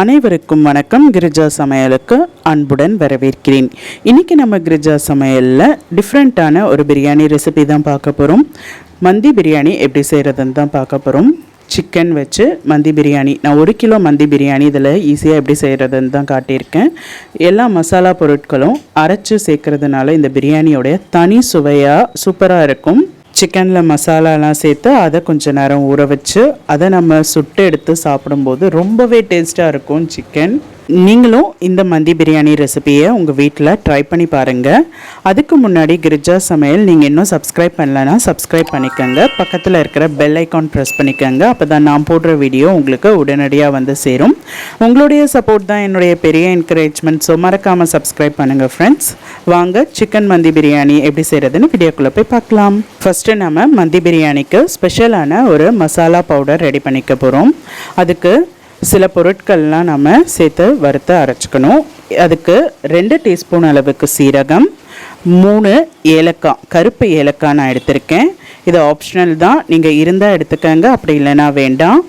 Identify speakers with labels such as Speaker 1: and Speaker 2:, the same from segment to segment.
Speaker 1: அனைவருக்கும் வணக்கம். கிரிஜா சமையலுக்கு அன்புடன் வரவேற்கிறேன். இன்றைக்கி நம்ம கிரிஜா சமையலில் டிஃப்ரெண்ட்டான ஒரு பிரியாணி ரெசிபி தான் பார்க்க போகிறோம். மந்தி பிரியாணி எப்படி செய்கிறதுன்னு தான் பார்க்க போகிறோம். சிக்கன் வச்சு மந்தி பிரியாணி, நான் 1 கிலோ மந்தி பிரியாணி இதில் ஈஸியாக எப்படி செய்கிறதுன்னு தான் காட்டியிருக்கேன். எல்லா மசாலா பொருட்களும் அரைச்சி சேர்க்கறதுனால இந்த பிரியாணியோடைய தனி சுவையாக சூப்பராக இருக்கும். சிக்கனில் மசாலாலாம் சேர்த்து அதை கொஞ்சம் நேரம் ஊற வச்சு அதை நம்ம சுட்டு எடுத்து சாப்பிடும்போது ரொம்பவே டேஸ்ட்டாக இருக்கும் சிக்கன். நீங்களும் இந்த மந்தி பிரியாணி ரெசிபியை உங்கள் வீட்டில் ட்ரை பண்ணி பாருங்கள். அதுக்கு முன்னாடி கிரிஜா சமையல் நீங்கள் இன்னும் சப்ஸ்கிரைப் பண்ணலைன்னா சப்ஸ்கிரைப் பண்ணிக்கோங்க. பக்கத்தில் இருக்கிற பெல் ஐக்கான் ப்ரெஸ் பண்ணிக்கோங்க. அப்போ தான் நான் போடுற வீடியோ உங்களுக்கு உடனடியாக வந்து சேரும். உங்களுடைய சப்போர்ட் தான் என்னுடைய பெரிய என்கரேஜ்மெண்ட். ஸோ மறக்காமல் சப்ஸ்கிரைப் பண்ணுங்கள் ஃப்ரெண்ட்ஸ். வாங்க சிக்கன் மந்தி பிரியாணி எப்படி செய்கிறதுன்னு வீடியோக்குள்ளே போய் பார்க்கலாம். ஃபஸ்ட்டு நம்ம மந்தி பிரியாணிக்கு ஸ்பெஷலான ஒரு மசாலா பவுடர் ரெடி பண்ணிக்க போகிறோம். அதுக்கு சில பொருட்கள்லாம் நம்ம சேர்த்து வறுத்து அரைச்சிக்கணும். அதுக்கு 2 டீஸ்பூன் அளவுக்கு சீரகம், 3 ஏலக்காய், கருப்பு ஏலக்காய் நான் எடுத்திருக்கேன். இது ஆப்ஷனல் தான், நீங்கள் இருந்தால் எடுத்துக்கங்க, அப்படி இல்லைனா வேண்டாம்.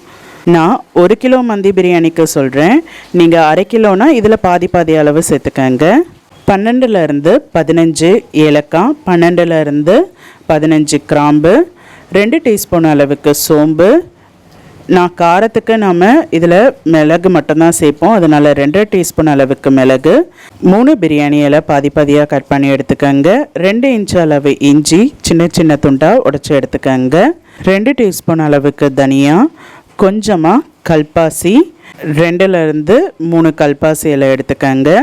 Speaker 1: நான் 1 கிலோ மந்தி பிரியாணிக்கு சொல்கிறேன். நீங்கள் அரை கிலோனா இதில் பாதி அளவு சேர்த்துக்கங்க. 12லேருந்து 15 ஏலக்காய், 12லேருந்து 15 கிராம்பு, 2 டீஸ்பூன் அளவுக்கு சோம்பு. நான் காரத்துக்கு நம்ம இதில் மிளகு மட்டும்தான் சேர்ப்போம், அதனால் 2 டீஸ்பூன் அளவுக்கு மிளகு, 3 பிரியாணி இலை பாதியாக கட் பண்ணி எடுத்துக்கோங்க. 2 இன்ச் அளவு இஞ்சி சின்ன துண்டாக உடைச்சி எடுத்துக்கோங்க. 2 டீஸ்பூன் அளவுக்கு தனியா, கொஞ்சமாக கல்பாசி, 2லேருந்து 3 கல்பாசி இலை எடுத்துக்கோங்க.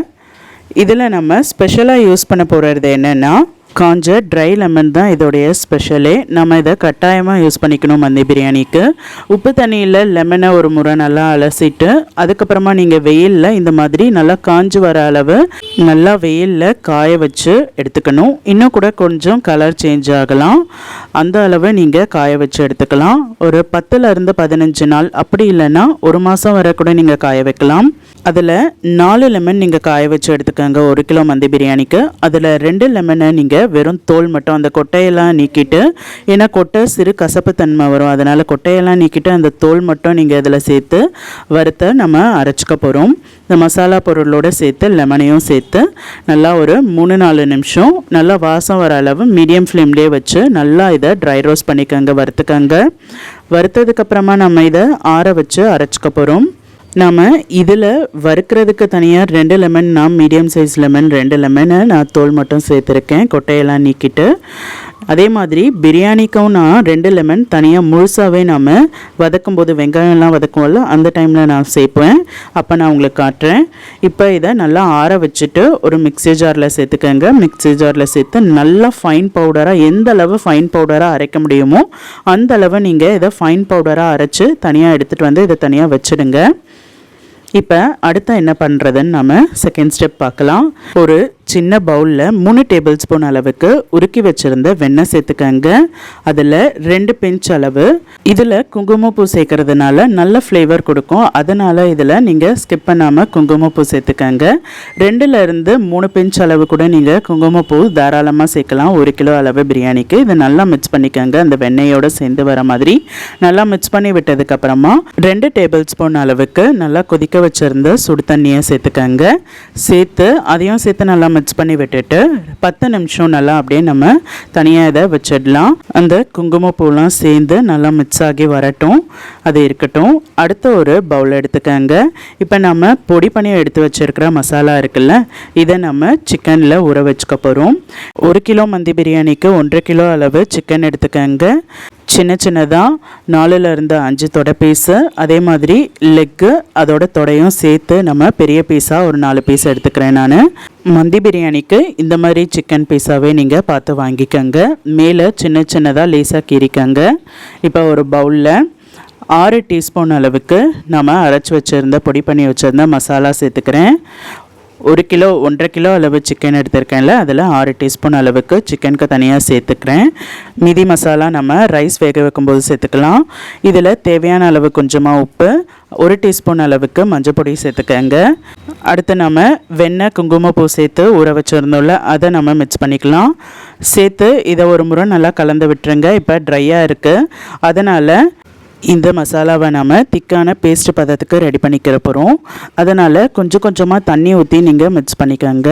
Speaker 1: இதில் நம்ம ஸ்பெஷலாக யூஸ் பண்ண போகிறது என்னென்னா காஞ்ச ட்ரை லெமன் தான் இதோடைய ஸ்பெஷலே. நம்ம இதை கட்டாயமாக யூஸ் பண்ணிக்கணும் மந்தி பிரியாணிக்கு. உப்பு தண்ணியில் லெமனை ஒரு முறை நல்லா அலசிட்டு அதுக்கப்புறமா நீங்கள் வெயிலில் இந்த மாதிரி நல்லா காஞ்சு வர அளவு நல்லா வெயிலில் காய வச்சு எடுத்துக்கணும். இன்னும் கூட கொஞ்சம் கலர் சேஞ்ச் ஆகலாம், அந்த அளவு நீங்கள் காய வச்சு எடுத்துக்கலாம். ஒரு 10லேருந்து 15 நாள், அப்படி இல்லைன்னா 1 மாதம் வரை கூட நீங்கள் காய வைக்கலாம். அதில் 4 லெமன் நீங்கள் காய வச்சு எடுத்துக்கோங்க 1 கிலோ மந்தி பிரியாணிக்கு. அதில் 2 லெமனை நீங்கள் வெறும் தோல் மட்டும், அந்த கொட்டையெல்லாம் நீக்கிட்டு, ஏன்னா கொட்டை சிறு கசப்பு தன்மை வரும், அதனால் கொட்டையெல்லாம் நீக்கிட்டு அந்த தோல் மட்டும் நீங்கள் இதில் சேர்த்து வறுத்த நம்ம அரைச்சிக்க போகிறோம். இந்த மசாலா பொருளோடு சேர்த்து லெமனையும் சேர்த்து நல்லா ஒரு 3-4 நிமிஷம் நல்லா வாசம் வர அளவு மீடியம் ஃப்ளேம்லேயே வச்சு நல்லா இதை ட்ரை ரோஸ்ட் பண்ணிக்கோங்க, வறுத்துக்கோங்க. வறுத்ததுக்கப்புறமா நம்ம இதை ஆற வச்சு அரைச்சிக்க போகிறோம். நாம் இதில் வறுக்கிறதுக்கு தனியாக 2 லெமன், நான் மீடியம் சைஸ் லெமன் 2 லெமனை நான் தோல் மட்டும் சேர்த்துருக்கேன், கொட்டையெல்லாம் நீக்கிட்டு. அதே மாதிரி பிரியாணிக்கும் நான் 2 லெமன் தனியாக முழுசாகவே நாம் வதக்கும்போது வெங்காயம்லாம் வதக்குவோம்ல அந்த டைமில் நான் சேர்ப்பேன். அப்போ நான் உங்களுக்கு காட்டுறேன். இப்போ இதை நல்லா ஆற வச்சுட்டு ஒரு மிக்ஸி ஜாரில் சேர்த்துக்கங்க. மிக்ஸி ஜாரில் சேர்த்து நல்லா ஃபைன் பவுடராக, எந்த அளவு ஃபைன் பவுடராக அரைக்க முடியுமோ அந்த அளவு நீங்கள் இதை ஃபைன் பவுடராக அரைச்சி தனியாக எடுத்துகிட்டு வந்து இதை தனியாக வச்சுடுங்க. இப்போ அடுத்து என்ன பண்ணுறதுன்னு நம்ம செகண்ட் ஸ்டெப் பார்க்கலாம். ஒரு சின்ன பவுலில் 3 டேபிள் ஸ்பூன் அளவுக்கு உருக்கி வச்சுருந்த வெண்ணெய் சேர்த்துக்கங்க. அதில் 2 பிஞ்ச் அளவு, இதில் குங்குமப்பூ சேர்க்கறதுனால நல்ல ஃப்ளேவர் கொடுக்கும், அதனால் இதில் நீங்கள் ஸ்கிப் பண்ணாமல் குங்குமப்பூ சேர்த்துக்கங்க. 2லேருந்து 3 பிஞ்ச் அளவு கூட நீங்கள் குங்குமப்பூ தாராளமாக சேர்க்கலாம் 1 கிலோ அளவு பிரியாணிக்கு. இதை நல்லா மிக்ஸ் பண்ணிக்கோங்க, அந்த வெண்ணெயோடு சேர்ந்து வர மாதிரி நல்லா மிக்ஸ் பண்ணி விட்டதுக்கப்புறமா 2 டேபிள் ஸ்பூன் அளவுக்கு நல்லா கொதிக்க வச்சுருந்த சுடு தண்ணியை சேர்த்துக்கங்க. சேர்த்து அதையும் சேர்த்து நல்லா மிக்ஸ் பண்ணி விட்டுட்டு 10 நிமிஷம் நல்லா அப்படியே நம்ம தனியாக இதை வச்சிடலாம். அந்த குங்குமப்பூலாம் சேர்ந்து நல்லா மிக்ஸ் ஆகி வரட்டும், அது இருக்கட்டும். அடுத்த ஒரு பவுல் எடுத்துக்கங்க. இப்போ நம்ம பொடி பண்ணி எடுத்து வச்சிருக்கிற மசாலா இருக்குல்ல, இதை நம்ம சிக்கனில் ஊற வச்சுக்க போகிறோம். 1 கிலோ மந்தி பிரியாணிக்கு 1.5 கிலோ அளவு சிக்கன் எடுத்துக்கங்க. சின்னதாக 4லேருந்து 5 தொடை பீஸு, அதே மாதிரி லெக்கு அதோட தொடையும் சேர்த்து நம்ம பெரிய பீஸாக ஒரு 4 பீஸ் எடுத்துக்கிறேன் நான். மந்தி பிரியாணிக்கு இந்த மாதிரி சிக்கன் பீஸாகவே நீங்கள் பார்த்து வாங்கிக்கோங்க. மேலே சின்னதாக லேசாக கீறிக்கங்க. இப்போ ஒரு பவுலில் 6 டீஸ்பூன் அளவுக்கு நம்ம அரைச்சி வச்சுருந்த பொடி பண்ணி வச்சுருந்த மசாலா சேர்த்துக்கிறேன். 1 கிலோ 1.5 கிலோ அளவு சிக்கன் எடுத்திருக்கேன்ல, அதில் 6 டீஸ்பூன் அளவுக்கு சிக்கனுக்கு தனியாக சேர்த்துக்கிறேன். மீதி மசாலா நம்ம ரைஸ் வேக வைக்கும்போது சேர்த்துக்கலாம். இதில் தேவையான அளவு கொஞ்சமாக உப்பு, 1 டீஸ்பூன் அளவுக்கு மஞ்சள் பொடி சேர்த்துக்கங்க. அடுத்து நம்ம வெண்ணெய் குங்குமப்பூ சேர்த்து ஊற வச்சுருந்தோம்ல, அதை நம்ம மிக்ஸ் பண்ணிக்கலாம். சேர்த்து இதை ஒரு முறை நல்லா கலந்து விட்டுருங்க. இப்போ ட்ரையாக இருக்குது, அதனால் இந்த மசாலாவை நம்ம திக்கான பேஸ்ட் பதத்துக்கு ரெடி பண்ணிக்கிற போகிறோம். அதனால் கொஞ்சம் கொஞ்சமாக தண்ணி ஊற்றி நீங்கள் மிக்ஸ் பண்ணிக்கோங்க.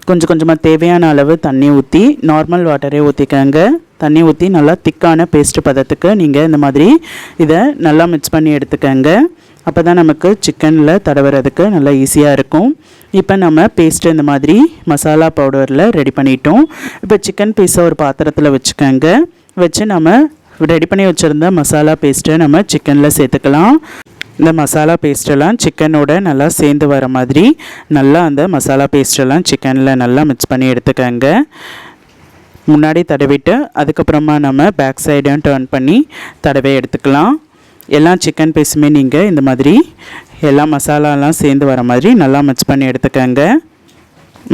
Speaker 1: கொஞ்சம் கொஞ்சமாக தேவையான அளவு தண்ணி ஊற்றி நார்மல் வாட்டரே ஊற்றிக்கோங்க. தண்ணி ஊற்றி நல்லா திக்கான பேஸ்ட் பதத்துக்கு நீங்கள் இந்த மாதிரி இதை நல்லா மிக்ஸ் பண்ணி எடுத்துக்கோங்க. அப்போ தான் நமக்கு சிக்கனில் தடவுறதுக்கு நல்லா ஈஸியாக இருக்கும். இப்போ நம்ம பேஸ்ட்டு இந்த மாதிரி மசாலா பவுடரில் ரெடி பண்ணிட்டோம். இப்போ சிக்கன் பீஸை ஒரு பாத்திரத்தில் வச்சுக்கோங்க. வச்சு நம்ம ரெடி பண்ணி வச்சுருந்த மசாலா பேஸ்ட்டை நம்ம சிக்கனில் சேர்த்துக்கலாம். இந்த மசாலா பேஸ்ட்டெல்லாம் சிக்கனோட நல்லா சேர்ந்து வர மாதிரி நல்லா அந்த மசாலா பேஸ்ட்டெல்லாம் சிக்கனில் நல்லா மிக்ஸ் பண்ணி எடுத்துக்கோங்க. முன்னாடி தடவிட்டு அதுக்கப்புறமா நம்ம பேக் சைடும் டர்ன் பண்ணி தடவை எடுத்துக்கலாம். எல்லா சிக்கன் பீஸுமே நீங்கள் இந்த மாதிரி எல்லா மசாலாலாம் சேர்ந்து வர மாதிரி நல்லா மிக்ஸ் பண்ணி எடுத்துக்கோங்க.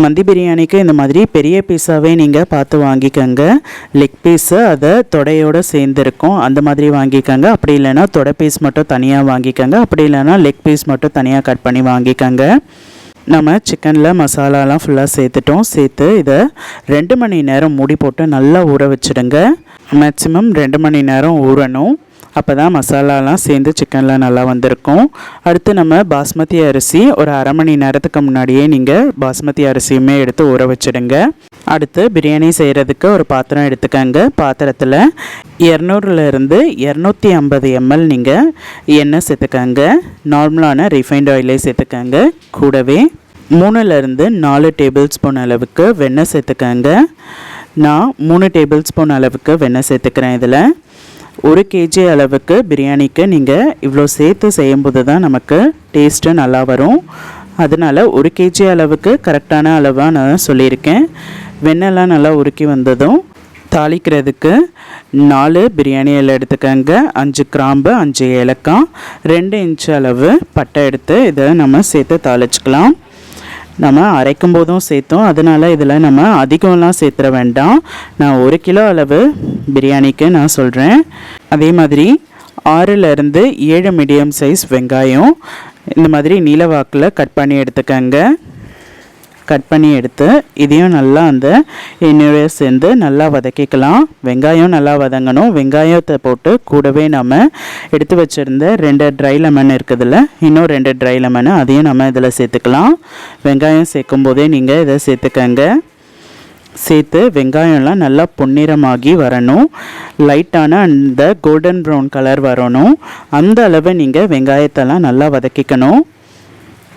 Speaker 1: மந்தி பிரியாணிக்கு இந்த மாதிரி பெரிய பீஸாகவே நீங்கள் பார்த்து வாங்கிக்கோங்க. லெக் பீஸு அதை தொடையோடு சேர்ந்துருக்கும், அந்த மாதிரி வாங்கிக்கோங்க. அப்படி இல்லைன்னா தொடை பீஸ் மட்டும் தனியாக வாங்கிக்கோங்க. அப்படி இல்லைன்னா லெக் பீஸ் மட்டும் தனியாக கட் பண்ணி வாங்கிக்கோங்க. நம்ம சிக்கனில் மசாலாலாம் ஃபுல்லாக சேர்த்துட்டோம். சேர்த்து இதை 2 மணி நேரம் மூடி போட்டு நல்லா ஊற வச்சுடுங்க. மேக்ஸிமம் 2 மணி நேரம் ஊறணும். அப்போ தான் மசாலாலாம் சேர்ந்து சிக்கனில் நல்லா வந்திருக்கும். அடுத்து நம்ம பாஸ்மதி அரிசி ஒரு அரை மணி நேரத்துக்கு முன்னாடியே நீங்கள் பாஸ்மதி அரிசியுமே எடுத்து ஊற வச்சுடுங்க. அடுத்து பிரியாணி செய்கிறதுக்கு ஒரு பாத்திரம் எடுத்துக்கோங்க. பாத்திரத்தில் 200லேருந்து 250 ml நீங்கள் எண்ணெய் சேர்த்துக்கோங்க. நார்மலான ரிஃபைண்ட் ஆயிலே சேர்த்துக்கோங்க. கூடவே 3லேருந்து 4 டேபிள் ஸ்பூன் அளவுக்கு வெண்ணெய் சேர்த்துக்கோங்க. நான் 3 டேபிள் ஸ்பூன் அளவுக்கு வெண்ணெய் சேர்த்துக்கிறேன். இதில் 1 kg அளவுக்கு பிரியாணிக்கு நீங்கள் இவ்வளோ சேர்த்து செய்யும்போது தான் நமக்கு டேஸ்ட்டு நல்லா வரும். அதனால் 1 kg அளவுக்கு கரெக்டான அளவாக நான் சொல்லியிருக்கேன். வெண்ணெய்லாம் நல்லா உருக்கி வந்ததும் தாளிக்கிறதுக்கு 4 பிரியாணி இலை எடுத்துக்கோங்க. 5 கிராம்பு, 5 ஏலக்காய், 2 இன்ச் அளவு பட்டை எடுத்து இதை நம்ம சேர்த்து தாளிச்சிக்கலாம். நம்ம அரைக்கும் போதும் சேர்த்தோம், அதனால் இதில் நம்ம அதிகம்லாம் சேர்த்துற வேண்டாம். நான் 1 கிலோ அளவு பிரியாணிக்கு நான் சொல்கிறேன். அதே மாதிரி 6லேருந்து 7 மீடியம் சைஸ் வெங்காயம் இந்த மாதிரி நீல வாக்கில் கட் பண்ணி எடுத்துக்கோங்க. கட் பண்ணி எடுத்து இதையும் நல்லா அந்த எண்ணெயோட சேர்ந்து நல்லா வதக்கிக்கலாம். வெங்காயம் நல்லா வதங்கணும். வெங்காயத்தை போட்டு கூடவே நம்ம எடுத்து வச்சுருந்த 2 ட்ரை லெமன் இருக்குதுல்ல, இன்னும் 2 ட்ரை லெமனு அதையும் நம்ம இதில் சேர்த்துக்கலாம். வெங்காயம் சேர்க்கும் போதே நீங்கள் இதை சேர்த்துக்கங்க. சேர்த்து வெங்காயம்லாம் நல்லா பொன்னிறமாகி வரணும். லைட்டான அந்த கோல்டன் ப்ரௌன் கலர் வரணும். அந்த அளவு நீங்கள் வெங்காயத்தெல்லாம் நல்லா வதக்கிக்கணும்.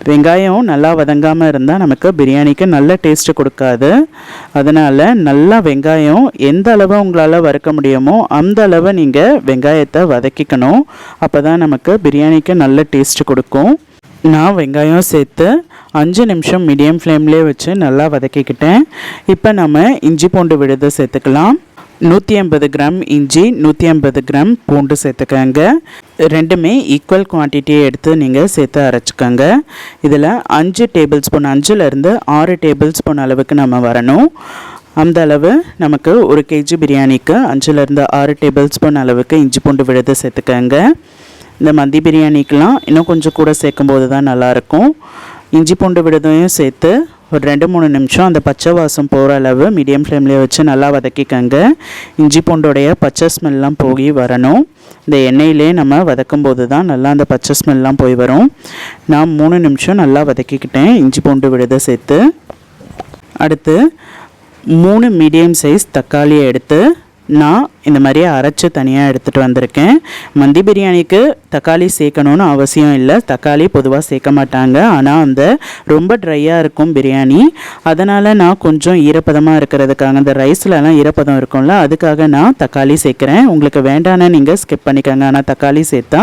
Speaker 1: வெங்காயம் நல்லா வதங்காமல் இருந்தால் நமக்கு பிரியாணிக்கு நல்ல டேஸ்ட்டு கொடுக்காது. அதனால் நல்லா வெங்காயம் எந்த அளவு உங்களால் வறுக்க முடியுமோ அந்த அளவு நீங்கள் வெங்காயத்தை வதக்கிக்கணும். அப்போ தான் நமக்கு பிரியாணிக்கு நல்ல டேஸ்ட்டு கொடுக்கும். நான் வெங்காயம் சேர்த்து 5 நிமிஷம் மீடியம் ஃப்ளேம்லேயே வச்சு நல்லா வதக்கிக்கிட்டேன். இப்போ நம்ம இஞ்சி பூண்டு விழுது சேர்த்துக்கலாம். 150 கிராம் இஞ்சி, 150 கிராம் பூண்டு சேர்த்துக்கங்க. ரெண்டுமே ஈக்குவல் குவான்டிட்டியை எடுத்து நீங்கள் சேர்த்து அரைச்சிக்கோங்க. இதில் 5 டேபிள் ஸ்பூன், 5லேருந்து 6 டேபிள் ஸ்பூன் அளவுக்கு நம்ம வரணும். அந்த அளவு நமக்கு 1 kg பிரியாணிக்கு 5லேருந்து 6 டேபிள் ஸ்பூன் அளவுக்கு இஞ்சி பூண்டு விழுது சேர்த்துக்கங்க. இந்த மந்தி பிரியாணிக்கெலாம் இன்னும் கொஞ்சம் கூட சேர்க்கும்போது தான் நல்லாயிருக்கும். இஞ்சி பூண்டு விழுதையும் சேர்த்து ஒரு 2-3 நிமிஷம் அந்த பச்சை வாசம் போகிற அளவு மீடியம் ஃப்ளேம்லேயே வச்சு நல்லா வதக்கிக்கங்க. இஞ்சி பூண்டோடைய பச்சை ஸ்மெல்லாம் போய் வரணும். இந்த எண்ணெயிலே நம்ம வதக்கும் போது தான் நல்லா அந்த பச்சை ஸ்மெல்லாம் போய் வரும். நான் 3 நிமிஷம் நல்லா வதக்கிக்கிட்டேன் இஞ்சி பூண்டு விழுதை சேர்த்து. அடுத்து 3 மீடியம் சைஸ் தக்காளியை எடுத்து நான் இந்த மாதிரி அரைச்சி தனியாக எடுத்துகிட்டு வந்திருக்கேன். மந்தி பிரியாணிக்கு தக்காளி சேர்க்கணுன்னு அவசியம் இல்லை. தக்காளி பொதுவாக சேர்க்க மாட்டாங்க. ஆனால் அந்த ரொம்ப ட்ரையாக இருக்கும் பிரியாணி. அதனால் நான் கொஞ்சம் ஈரப்பதமாக இருக்கிறதுக்காக, அந்த ரைஸ்லலாம் ஈரப்பதம் இருக்கும்ல, அதுக்காக நான் தக்காளி சேர்க்குறேன். உங்களுக்கு வேண்டான்னு நீங்கள் ஸ்கிப் பண்ணிக்கோங்க. ஆனால் தக்காளி சேர்த்தா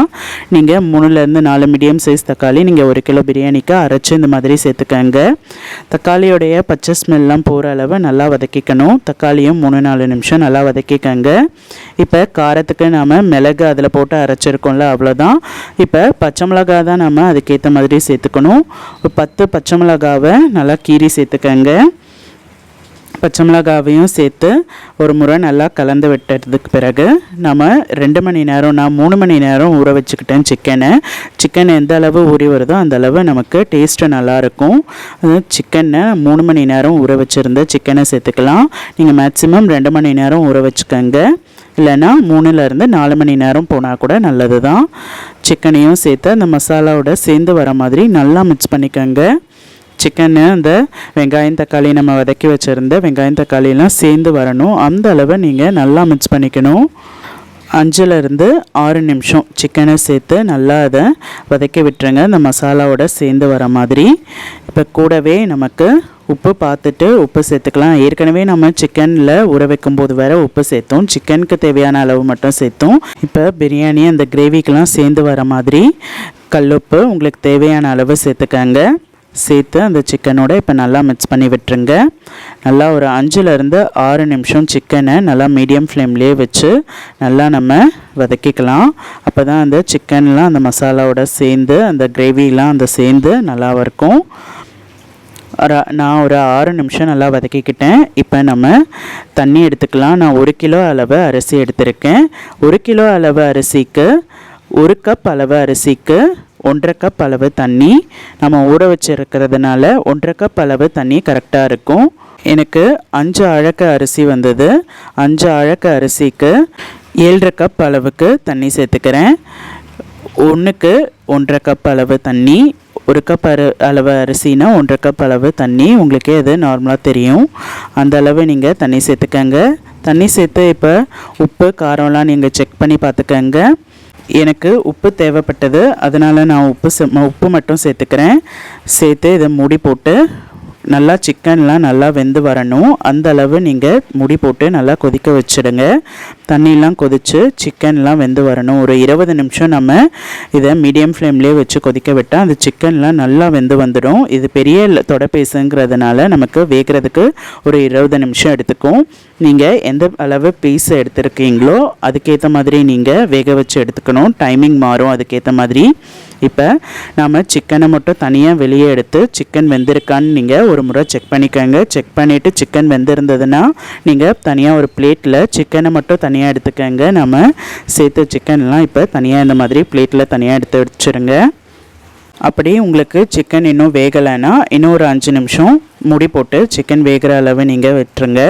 Speaker 1: நீங்கள் 3லேருந்து 4 மீடியம் சைஸ் தக்காளி நீங்கள் 1 கிலோ பிரியாணிக்கு அரைச்சி இந்த மாதிரி சேர்த்துக்கோங்க. தக்காளியோடைய பச்சை ஸ்மெல்லாம் போகிற அளவு நல்லா வதக்கிக்கணும். தக்காளியும் 3-4 நிமிஷம் நல்லா வதக்கிக்கோங்க. இப்போ காரத்துக்கு நாம் மிளகு அதில் போட்டு அரைச்சிருக்கோம்ல, அவ்வளோதான். இப்போ பச்சை மிளகா தான் நம்ம அதுக்கேற்ற மாதிரி சேர்த்துக்கணும். 10 பச்சை மிளகாவை நல்லா கீறி சேர்த்துக்கங்க. பச்சை மிளகாவையும் சேர்த்து ஒரு முறை நல்லா கலந்து விட்டதுக்கு பிறகு நம்ம 2 மணி நேரம், நான் 3 மணி நேரம் ஊற வச்சுக்கிட்டேன் சிக்கன் எந்த அளவு ஊறி வருதோ அந்த அளவு நமக்கு டேஸ்ட்டு நல்லாயிருக்கும். சிக்கனை 3 மணி நேரம் ஊற வச்சுருந்த சிக்கனை சேர்த்துக்கலாம். நீங்கள் மேக்ஸிமம் 2 மணி நேரம் ஊற வச்சுக்கோங்க. இல்லைன்னா 3லேருந்து 4 மணி நேரம் போனால் கூட நல்லது தான். சிக்கனையும் சேர்த்து அந்த மசாலாவோட சேர்ந்து வர மாதிரி நல்லா மிக்ஸ் பண்ணிக்கோங்க. சிக்கனு அந்த வெங்காயம் தக்காளி நம்ம வதக்கி வச்சுருந்த வெங்காயம் தக்காளியெலாம் சேர்ந்து வரணும். அந்த அளவை நீங்கள் நல்லா மிக்ஸ் பண்ணிக்கணும். 5லேருந்து 6 நிமிஷம் சிக்கனை சேர்த்து நல்லா அதை வதக்கி விட்டுருங்க, இந்த மசாலாவோட சேர்ந்து வர மாதிரி. இப்போ கூடவே நமக்கு உப்பு பார்த்துட்டு உப்பு சேர்த்துக்கலாம். ஏற்கனவே நம்ம சிக்கனில் ஊற வைக்கும்போது வேறு உப்பு சேர்த்தோம், சிக்கனுக்கு தேவையான அளவு மட்டும் சேர்த்தோம். இப்போ பிரியாணி அந்த கிரேவிக்கெலாம் சேர்ந்து வர மாதிரி கல்லுப்பு உங்களுக்கு தேவையான அளவு சேர்த்துக்கங்க. சேர்த்து அந்த சிக்கனோட இப்போ நல்லா மிக்ஸ் பண்ணி விட்டுருங்க. நல்லா ஒரு 5லேருந்து 6 நிமிஷம் சிக்கனை நல்லா மீடியம் ஃப்ளேம்லேயே வச்சு நல்லா நம்ம வதக்கிக்கலாம். அப்போ தான் அந்த சிக்கன்லாம் அந்த மசாலாவோட சேர்ந்து அந்த கிரேவிலாம் அந்த சேர்ந்து நல்லா இருக்கும். நான் ஒரு 6 நிமிஷம் நல்லா வதக்கிக்கிட்டேன். இப்போ நம்ம தண்ணி எடுத்துக்கலாம். நான் 1 கிலோ அளவு அரிசி எடுத்திருக்கேன். 1 கிலோ அளவு அரிசிக்கு 1 கப் அளவு அரிசிக்கு 1.5 கப் அளவு தண்ணி நம்ம ஊற வச்சுருக்கிறதுனால 1.5 கப் அளவு தண்ணி கரெக்டாக இருக்கும். எனக்கு 5 அழகு அரிசி வந்தது. 5 அழகு அரிசிக்கு 7.5 கப் அளவுக்கு தண்ணி சேர்த்துக்கிறேன். 1க்கு 1.5 கப் அளவு தண்ணி. 1 கப் அளவு அரிசினா 1.5 கப் அளவு தண்ணி. உங்களுக்கே அது நார்மலாக தெரியும். அந்த அளவு நீங்கள் தண்ணி சேர்த்துக்கங்க. தண்ணி சேர்த்து இப்போ உப்பு காரம்லாம் நீங்கள் செக் பண்ணி பார்த்துக்கங்க. எனக்கு உப்பு தேவைப்பட்டது, அதனால் நான் உப்பு மட்டும் சேர்த்துக்கிறேன். சேர்த்து இதை மூடி போட்டு நல்லா சிக்கன்லாம் நல்லா வெந்து வரணும். அந்த அளவு நீங்கள் மூடி போட்டு நல்லா கொதிக்க வச்சுடுங்க. தண்ணிலாம் கொதித்து சிக்கன்லாம் வெந்து வரணும். ஒரு 20 நிமிஷம் நம்ம இதை மீடியம் ஃப்ளேம்லேயே வச்சு கொதிக்க விட்டால் அந்த சிக்கன்லாம் நல்லா வெந்து வந்துடும். இது பெரிய தொடப்பீஸுங்கிறதுனால நமக்கு வேகிறதுக்கு ஒரு 20 நிமிஷம் எடுத்துக்கும். நீங்கள் எந்த அளவு பீஸ் எடுத்துருக்கீங்களோ அதுக்கேற்ற மாதிரி நீங்கள் வேக வச்சு எடுத்துக்கணும். டைமிங் மாறும் அதுக்கேற்ற மாதிரி. இப்போ நாம் சிக்கனை மட்டும் தனியாக வெளியே எடுத்து சிக்கன் வெந்திருக்கான்னு நீங்கள் ஒரு முறை செக் பண்ணிக்கோங்க. செக் பண்ணிவிட்டு சிக்கன் வெந்திருந்ததுன்னா நீங்கள் தனியாக ஒரு பிளேட்டில் சிக்கனை மட்டும் தனியாக எடுத்துக்கோங்க. நம்ம சேர்த்து சிக்கன்லாம் இப்போ தனியாக இந்த மாதிரி பிளேட்டில் தனியாக எடுத்து வச்சுருங்க. அப்படி உங்களுக்கு சிக்கன் இன்னும் வேகலைன்னா இன்னும் ஒரு 5 நிமிஷம் மூடி போட்டு சிக்கன் வேகிற அளவு நீங்கள் விட்டுருங்க.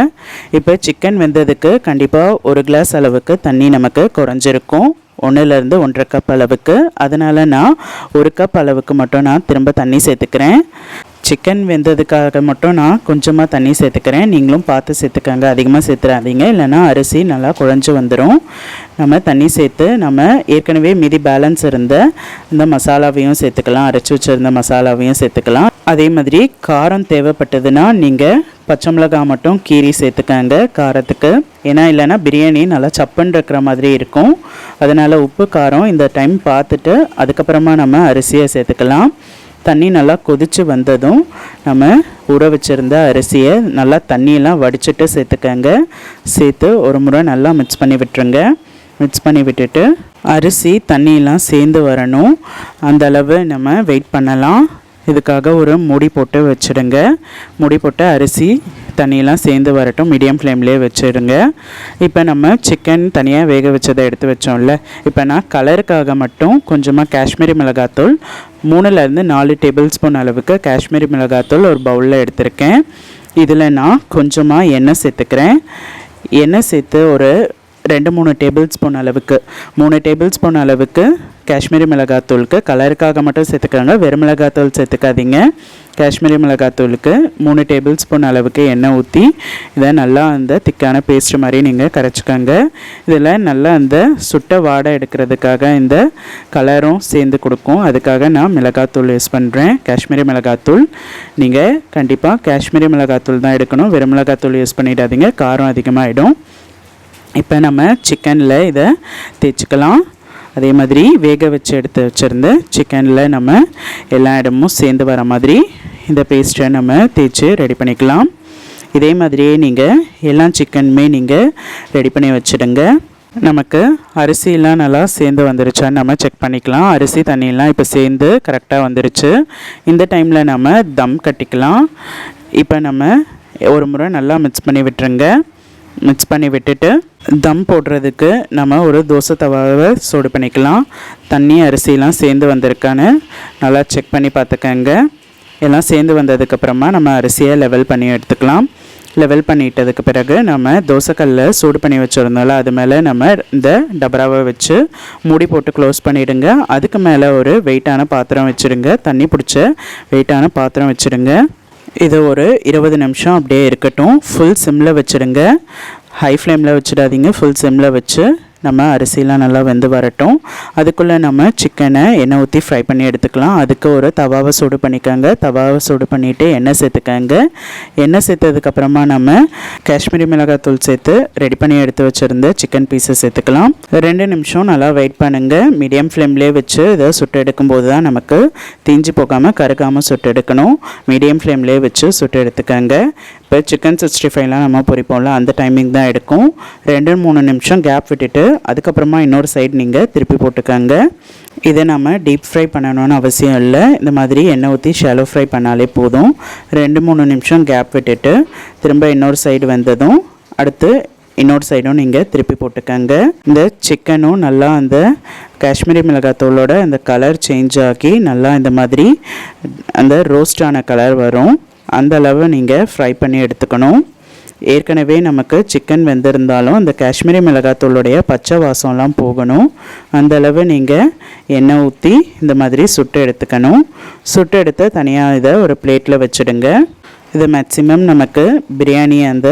Speaker 1: இப்போ சிக்கன் வெந்ததுக்கு கண்டிப்பாக 1 கிளாஸ் அளவுக்கு தண்ணி நமக்கு குறைஞ்சிருக்கும். 1லேருந்து 1.5 கப் அளவுக்கு. அதனால் நான் 1 கப் அளவுக்கு மட்டும் நான் திரும்ப தண்ணி சேர்த்துக்கிறேன். சிக்கன் வெந்ததுக்காக மட்டும் நான் கொஞ்சமாக தண்ணி சேர்த்துக்கிறேன். நீங்களும் பார்த்து சேர்த்துக்கங்க, அதிகமாக சேர்த்துறாதீங்க, இல்லைனா அரிசி நல்லா குழஞ்சி வந்துடும். நம்ம தண்ணி சேர்த்து நம்ம ஏற்கனவே மீதி பேலன்ஸ் இருந்த இந்த மசாலாவையும் சேர்த்துக்கலாம், அரைச்சி வச்சுருந்த மசாலாவையும் சேர்த்துக்கலாம். அதே மாதிரி காரம் தேவைப்பட்டதுன்னா நீங்கள் பச்சை மிளகாய் மட்டும் கீரி சேர்த்துக்கங்க காரத்துக்கு. ஏன்னா இல்லைன்னா பிரியாணி நல்லா சப்புன்னு இருக்கிற மாதிரி இருக்கும். அதனால் உப்பு காரம் இந்த டைம் பார்த்துட்டு அதுக்கப்புறமா நம்ம அரிசியை சேர்த்துக்கலாம். தண்ணி நல்லா கொதித்து வந்ததும் நம்ம ஊற வச்சுருந்த அரிசியை நல்லா தண்ணியெல்லாம் வடிச்சிட்டு சேர்த்துக்கங்க. சேர்த்து ஒரு முறை நல்லா மிக்ஸ் பண்ணி விட்டுருங்க. மிக்ஸ் பண்ணி விட்டுட்டு அரிசி தண்ணியெல்லாம் சேர்ந்து வரணும். அந்த அளவு நம்ம வெயிட் பண்ணலாம். இதுக்காக ஒரு மூடி போட்டு வச்சுடுங்க. மூடி போட்டு அரிசி தண்ணியெல்லாம் சேர்ந்து வரட்டும். மீடியம் ஃப்ளேம்லேயே வச்சுடுங்க. இப்போ நம்ம சிக்கன் தனியாக வேக வச்சதை எடுத்து வச்சோம்ல, இப்போ நான் கலருக்காக மட்டும் கொஞ்சமாக காஷ்மீரி மிளகாத்தூள் 3லேருந்து 4 டேபிள் ஸ்பூன் அளவுக்கு காஷ்மீரி மிளகாத்தூள் ஒரு பவுலில் எடுத்திருக்கேன். இதில் நான் கொஞ்சமாக எண்ணெய் சேர்த்துக்கிறேன். எண்ணெய் சேர்த்து ஒரு 2-3 டேபிள் ஸ்பூன் அளவுக்கு 3 டேபிள் ஸ்பூன் அளவுக்கு காஷ்மீரி மிளகாத்தூளுக்கு கலருக்காக மட்டும் சேர்த்துக்காங்க, வெறும் மிளகாத்தூள் சேர்த்துக்காதீங்க. காஷ்மீரி மிளகாத்தூளுக்கு 3 டேபிள் ஸ்பூன் அளவுக்கு எண்ணெய் ஊற்றி இதை நல்லா அந்த திக்கான பேஸ்ட் மாதிரி நீங்கள் கரைச்சிக்கோங்க. இதில் நல்லா அந்த சுட்ட வாடை எடுக்கிறதுக்காக இந்த கலரும் சேர்ந்து கொடுக்கும். அதுக்காக நான் மிளகாத்தூள் யூஸ் பண்ணுறேன், காஷ்மீரி மிளகாத்தூள். நீங்கள் கண்டிப்பாக காஷ்மீரி மிளகாத்தூள் தான் எடுக்கணும், வெறும் மிளகாத்தூள் யூஸ் பண்ணிடாதீங்க, காரம் அதிகமாகிடும். இப்போ நம்ம சிக்கனில் இதை தேய்ச்சிக்கலாம். அதே மாதிரி வேக வச்சு எடுத்து வச்சுருந்த சிக்கனில் நம்ம எல்லா இடமும் சேர்ந்து வர மாதிரி இந்த பேஸ்ட்டை நம்ம தேய்ச்சி ரெடி பண்ணிக்கலாம். இதே மாதிரியே நீங்கள் எல்லா சிக்கனுமே நீங்கள் ரெடி பண்ணி வச்சுடுங்க. நமக்கு அரிசியெல்லாம் நல்லா சேர்ந்து வந்துருச்சான்னு நம்ம செக் பண்ணிக்கலாம். அரிசி தண்ணியெல்லாம் இப்போ சேர்ந்து கரெக்டாக வந்துருச்சு. இந்த டைமில் நம்ம தம் கட்டிக்கலாம். இப்போ நம்ம ஒரு முறை நல்லா மிக்ஸ் பண்ணி விட்டுருங்க. மிக்ஸ் பண்ணி விட்டுட்டு தம் போடுறதுக்கு நம்ம ஒரு தோசை தவாவை சூடு பண்ணிக்கலாம். தண்ணி அரிசிலாம் சேர்ந்து வந்திருக்கான்னு நல்லா செக் பண்ணி பார்த்துக்கங்க. எல்லாம் சேர்ந்து வந்ததுக்கப்புறமா நம்ம அரிசியை லெவல் பண்ணி எடுத்துக்கலாம். லெவல் பண்ணிட்டதுக்கு பிறகு நம்ம தோசைக்கல்ல சூடு பண்ணி வச்சுருந்தோம்ல அது மேலே நம்ம இந்த டபராவை வச்சு மூடி போட்டு க்ளோஸ் பண்ணிவிடுங்க. அதுக்கு மேலே ஒரு வெயிட்டான பாத்திரம் வச்சுருங்க, தண்ணி பிடிச்ச வெயிட்டான பாத்திரம் வச்சுருங்க. இது ஒரு 20 நிமிஷம் அப்படியே இருக்கட்டும். ஃபுல் சிம்மில் வச்சுடுங்க, ஹை ஃப்ளேமில் வச்சிடாதீங்க. ஃபுல் சிம்மில் வச்சு நம்ம அரிசிலாம் நல்லா வெந்து வரட்டும். அதுக்குள்ளே நம்ம சிக்கனை எண்ணெய் ஊற்றி ஃப்ரை பண்ணி எடுத்துக்கலாம். அதுக்கு ஒரு தவாவை சூடு பண்ணிக்கோங்க. தவாவை சூடு பண்ணிவிட்டு எண்ணெய் சேர்த்துக்கோங்க. எண்ணெய் சேர்த்ததுக்கப்புறமா நம்ம காஷ்மீரி மிளகாத்தூள் சேர்த்து ரெடி பண்ணி எடுத்து வச்சுருந்த சிக்கன் பீஸை சேர்த்துக்கலாம். 2 நிமிஷம் நல்லா வெயிட் பண்ணுங்கள். மீடியம் ஃப்ளேம்லேயே வச்சு இதை சுட்டு எடுக்கும்போது தான் நமக்கு தீஞ்சு போகாமல் கருகாமல் சுட்டு எடுக்கணும். மீடியம் ஃப்ளேம்லேயே வச்சு சுட்டு எடுத்துக்கோங்க. இப்போ சிக்கன் 65லாம் நம்ம பொரிப்போம்ல அந்த டைமிங் தான் எடுக்கும். 2-3 நிமிஷம் கேப் விட்டுட்டு அதுக்கப்புறமா இன்னொரு சைடு நீங்கள் திருப்பி போட்டுக்கோங்க. இதை நம்ம டீப் ஃப்ரை பண்ணணும்னு அவசியம் இல்லை. இந்த மாதிரி எண்ணெய் ஊற்றி ஷாலோ ஃப்ரை பண்ணாலே போதும். 2-3 நிமிஷம் கேப் விட்டுட்டு திரும்ப இன்னொரு சைடு வந்ததும் அடுத்து இன்னொரு சைடும் நீங்கள் திருப்பி போட்டுக்கோங்க. இந்த சிக்கனும் நல்லா அந்த காஷ்மீரி மிளகாத்தூளோட அந்த கலர் சேஞ்ச் ஆகி நல்லா இந்த மாதிரி அந்த ரோஸ்டான கலர் வரும். அந்த அளவு நீங்கள் ஃப்ரை பண்ணி எடுத்துக்கணும். ஏற்கனவே நமக்கு சிக்கன் வெந்திருந்தாலும் அந்த காஷ்மீரி மிளகாத்தூளுடைய பச்சை வாசம்லாம் போகணும். அந்த அளவு நீங்கள் எண்ணெய் ஊற்றி இந்த மாதிரி சுட்டு எடுத்துக்கணும். சுட்டு எடுத்து தனியாக இதை ஒரு பிளேட்டில் வச்சுடுங்க. இது மேக்ஸிமம் நமக்கு பிரியாணி அந்த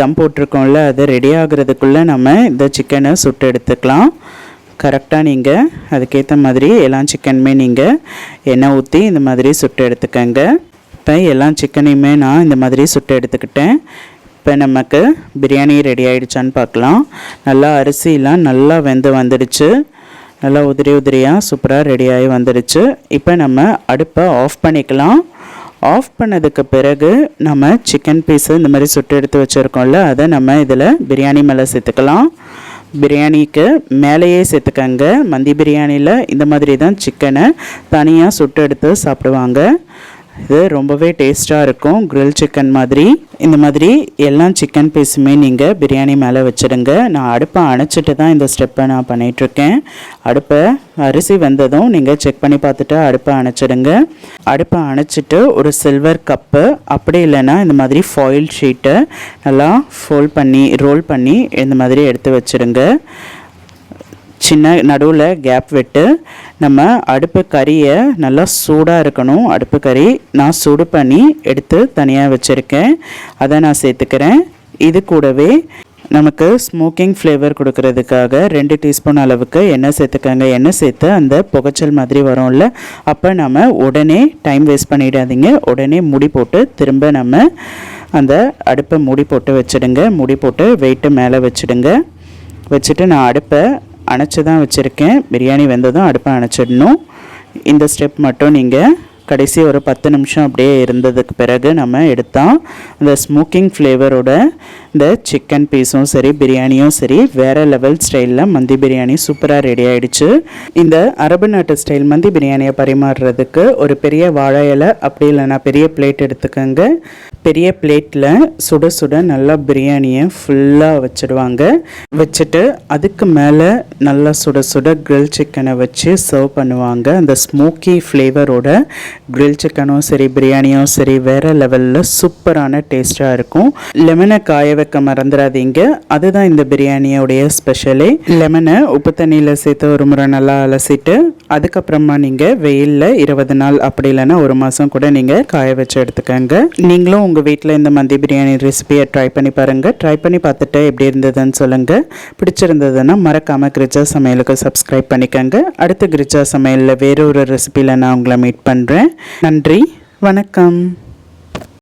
Speaker 1: தம் போட்டிருக்கோம்ல அது ரெடி ஆகிறதுக்குள்ளே நம்ம இந்த சிக்கனை சுட்டு எடுத்துக்கலாம். கரெக்டாக நீங்கள் அதுக்கேற்ற மாதிரி எல்லா சிக்கனுமே நீங்கள் எண்ணெய் ஊற்றி இந்த மாதிரி சுட்டு எடுத்துக்கங்க. இப்போ எல்லா சிக்கனையுமே நான் இந்த மாதிரி சுட்டு எடுத்துக்கிட்டேன். இப்போ நமக்கு பிரியாணி ரெடி ஆகிடுச்சான்னு பார்க்கலாம். நல்லா அரிசிலாம் நல்லா வெந்து வந்துடுச்சு. நல்லா உதிரி உதிரியாக சூப்பராக ரெடியாகி வந்துடுச்சு. இப்போ நம்ம அடுப்பை ஆஃப் பண்ணிக்கலாம். ஆஃப் பண்ணதுக்கு பிறகு நம்ம சிக்கன் பீஸு இந்த மாதிரி சுட்டு எடுத்து வச்சுருக்கோம்ல அதை நம்ம இதில் பிரியாணி மேலே சேர்த்துக்கலாம். பிரியாணிக்கு மேலேயே சேர்த்துக்கங்க. மந்தி பிரியாணியில் இந்த மாதிரி தான் சிக்கனை தனியாக சுட்டு எடுத்து சாப்பிடுவாங்க. இது ரொம்பவே டேஸ்ட்டாக இருக்கும். கிரில் சிக்கன் மாதிரி இந்த மாதிரி எல்லா சிக்கன் பீஸுமே நீங்கள் பிரியாணி மேலே வச்சுடுங்க. நான் அடுப்பை அணைச்சிட்டு தான் இந்த ஸ்டெப்பை நான் பண்ணிகிட்ருக்கேன். அடுப்பை அரிசி வெந்ததும் நீங்கள் செக் பண்ணி பார்த்துட்டு அடுப்பை அணைச்சிடுங்க. அடுப்பை அணைச்சிட்டு ஒரு சில்வர் கப்பு அப்படி இல்லைன்னா இந்த மாதிரி ஃபாயில் ஷீட்டை நல்லா ரோல் பண்ணி இந்த மாதிரி எடுத்து வச்சுடுங்க. சின்ன நடுவில் கேப் விட்டு நம்ம அடுப்பு கறியை நல்லா சூடாக இருக்கணும். அடுப்பு கறி நான் சூடு பண்ணி எடுத்து தனியாக வச்சுருக்கேன், அதை நான் சேர்த்துக்கிறேன். இது கூடவே நமக்கு ஸ்மோக்கிங் ஃப்ளேவர் கொடுக்கறதுக்காக 2 டீஸ்பூன் அளவுக்கு எண்ணெய் சேர்த்துக்கங்க. எண்ணெய் சேர்த்து அந்த புகைச்சல் மாதிரி வரும்ல, அப்போ நம்ம உடனே டைம் வேஸ்ட் பண்ணிடாதீங்க. உடனே மூடி போட்டு திரும்ப நம்ம அந்த அடுப்பை மூடி போட்டு வச்சுடுங்க. மூடி போட்டு வெயிட்டு மேலே வச்சுடுங்க. வச்சுட்டு நான் அடுப்பை அணைச்சி தான் வச்சுருக்கேன். பிரியாணி வெந்ததும் அடுப்பை அணைச்சிடணும். இந்த ஸ்டெப் மட்டும் நீங்கள் கடைசி ஒரு 10 நிமிஷம் அப்படியே இருந்ததுக்கு பிறகு நம்ம எடுத்தால் இந்த ஸ்மோக்கிங் ஃப்ளேவரோட இந்த சிக்கன் பீஸும் சரி பிரியாணியும் சரி வேறு லெவல் ஸ்டைலில் மந்தி பிரியாணி சூப்பராக ரெடி ஆகிடுச்சு. இந்த அரபு நாட்டு ஸ்டைல் மந்தி பிரியாணியை பரிமாறுறதுக்கு ஒரு பெரிய வாழை இலை அப்படி இல்லைனா பெரிய பிளேட் எடுத்துக்கோங்க. பெரிய பிளேட்டில் சுட சுட நல்லா பிரியாணியை ஃபுல்லாக வச்சுடுவாங்க. வச்சுட்டு அதுக்கு மேலே நல்லா சுட சுட கிரில் சிக்கனை வச்சு சர்வ் பண்ணுவாங்க. அந்த ஸ்மோக்கி ஃப்ளேவரோட கிரில் சிக்கனும் சரி பிரியாணியும் சரி வேறு லெவலில் சூப்பரான டேஸ்ட்டாக இருக்கும். லெமனை காய வைக்க மறந்துடாதீங்க, அதுதான் இந்த பிரியாணியோடைய ஸ்பெஷலே. லெமனை உப்பு தண்ணியில் சேர்த்து ஒரு முறை நல்லா அலசிட்டு அதுக்கப்புறமா நீங்கள் வெயிலில் 20 நாள் அப்படி இல்லைன்னா 1 மாதம் கூட நீங்கள் காய வச்சு எடுத்துக்கோங்க. நீங்களும் உங்கள் வீட்டில் இந்த மந்தி பிரியாணி ரெசிபியை ட்ரை பண்ணி பாருங்கள். ட்ரை பண்ணி பார்த்துட்டு எப்படி இருந்ததுன்னு சொல்லுங்கள். பிடிச்சிருந்ததுன்னா மறக்காமல் கிரிஜா சமையலுக்கு சப்ஸ்கிரைப் பண்ணிக்கோங்க. அடுத்த கிரிஜா சமையலில் வேறு ஒரு ரெசிபியில் நான் உங்களை மீட் பண்ணுறேன். நன்றி, வணக்கம்.